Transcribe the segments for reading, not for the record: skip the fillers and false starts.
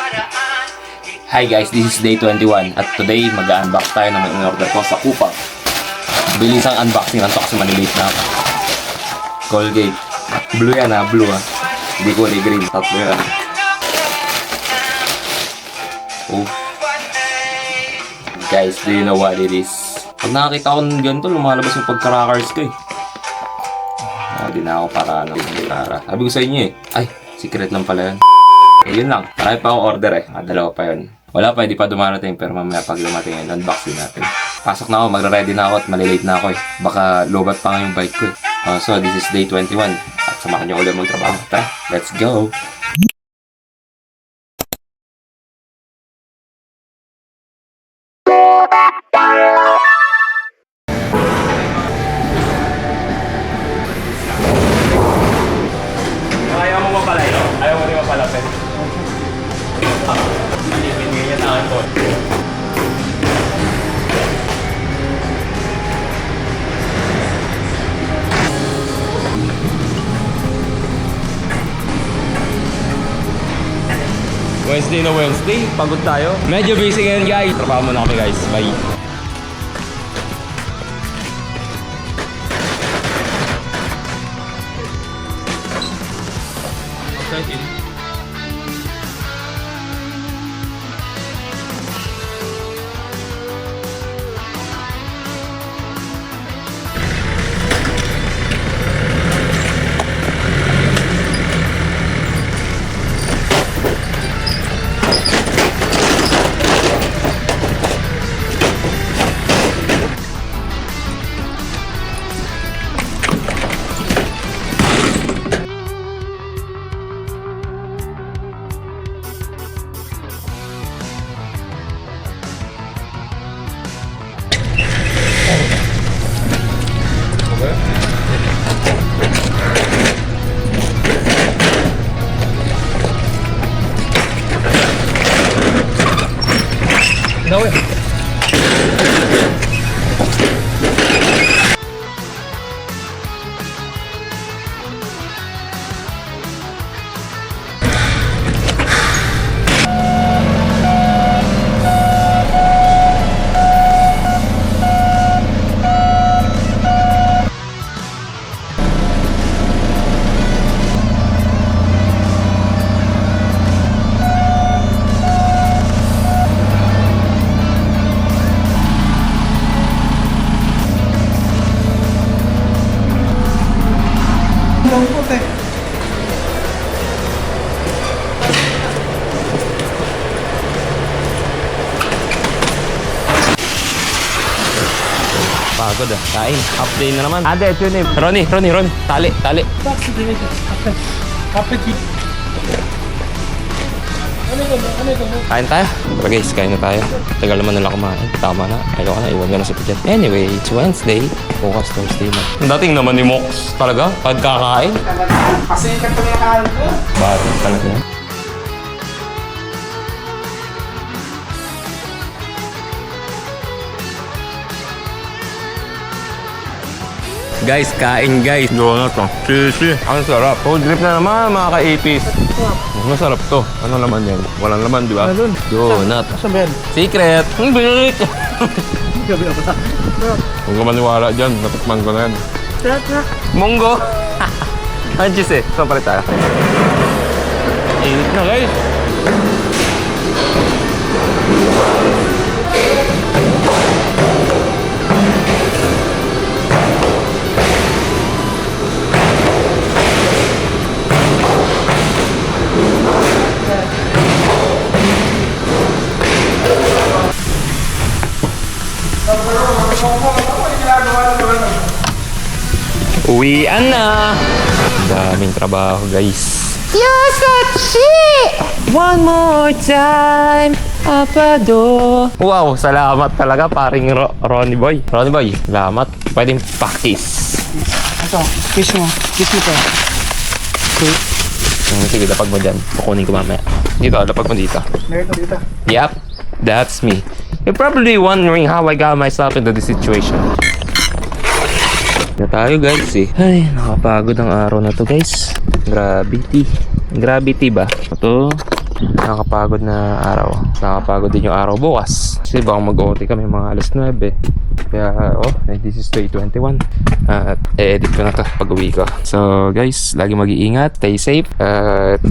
Hi guys, this is day 21 at today mag-unbox tayo ng in-order ko sa Kupang. Bilis ang unboxing lang to kasi malilate na ako. Colgate. Blue yan ha, blue ha. Hindi ko ni green. Tatlo yan. Oh. Guys, do you know what it is? Pag nakakita ko ng ganito, lumalabas yung pagka-crackers ko eh. Hindi na ako para ano. Sabi ko sa inyo eh. Ay, secret lang pala yan. Eh, yun lang. Marami pa akong order eh. Dalawa pa yun. Wala pa, hindi pa dumarating. Pero mamaya pag dumating yun, unboxing natin. Pasok na ako, magre-ready na ako at malilate na ako eh. Baka lobat pa nga yung bike ko eh. So, this is day 21. At samahan niyo ulit mong trabaho. Tara, let's go! Ayaw mo mapalay, no? Ayaw mo rin mapalapit. Ibigay niya sa akin po. Wednesday na Wednesday, pagod tayo. Medyo busy ngayon guys. Trabaho muna kami guys, bye. Okay. No way. Pagod ah, kain. Half day na naman. Ade, ito yun eh. Ronnie. Tali. Kain tayo. Pero guys, kain na tayo. Tagal naman nila kumain. Tama na. Ayaw ka na, iwan ka na sa pidyan. Anyway, it's Wednesday. Focus Thursday na. Dating naman ni Mox talaga, pagkakain. Kasi yung katulungan ko. Bakit talaga yan? Guys, kain guys. Doon na to. Sisi. Ang sarap. Food trip na naman mga ka-80s. Masarap to. Ano naman yan? Walang laman, di ba? Donut. Sabihin. Secret. Bilit. Gabi ako sa. Huwag ka maniwala dyan. Natikman ko na yan. Sarap. Munggo. Ang cheese eh. Saan palit tayo? Init na guys. Uwian na! Daming trabaho guys. Yasachi! One more time, apado. Wow, salamat talaga paring Ronnie Boy. Ronnie Boy, salamat. Pwedeng practice. Ito, kiss mo. Kiss mo pa. Sige, lapag mo dyan. Kukunin ko mamaya. Dito, lapag mo dito. Meron dito. Yep, that's me. You're probably wondering how I got myself into this situation. Na tayo guys eh. Ay, nakapagod ang araw na to guys. Gravity ba? Ito. Nakakapagod na araw. Nakakapagod din yung araw bukas. Kasi baka mag-OT kami mga alas 9. Kaya, this is day 21. At edit ko na to pag uwi ko. So guys, lagi mag-iingat. Stay safe. At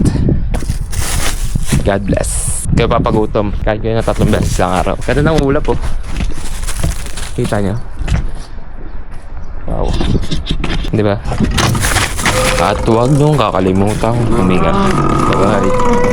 God bless. Kaya papagutom. Kahit kayo na 3 beses lang araw. Kada nang ulap oh. Kita nyo? Wow. Di ba? At huwag niyong kakalimutan huminga. Bye-bye.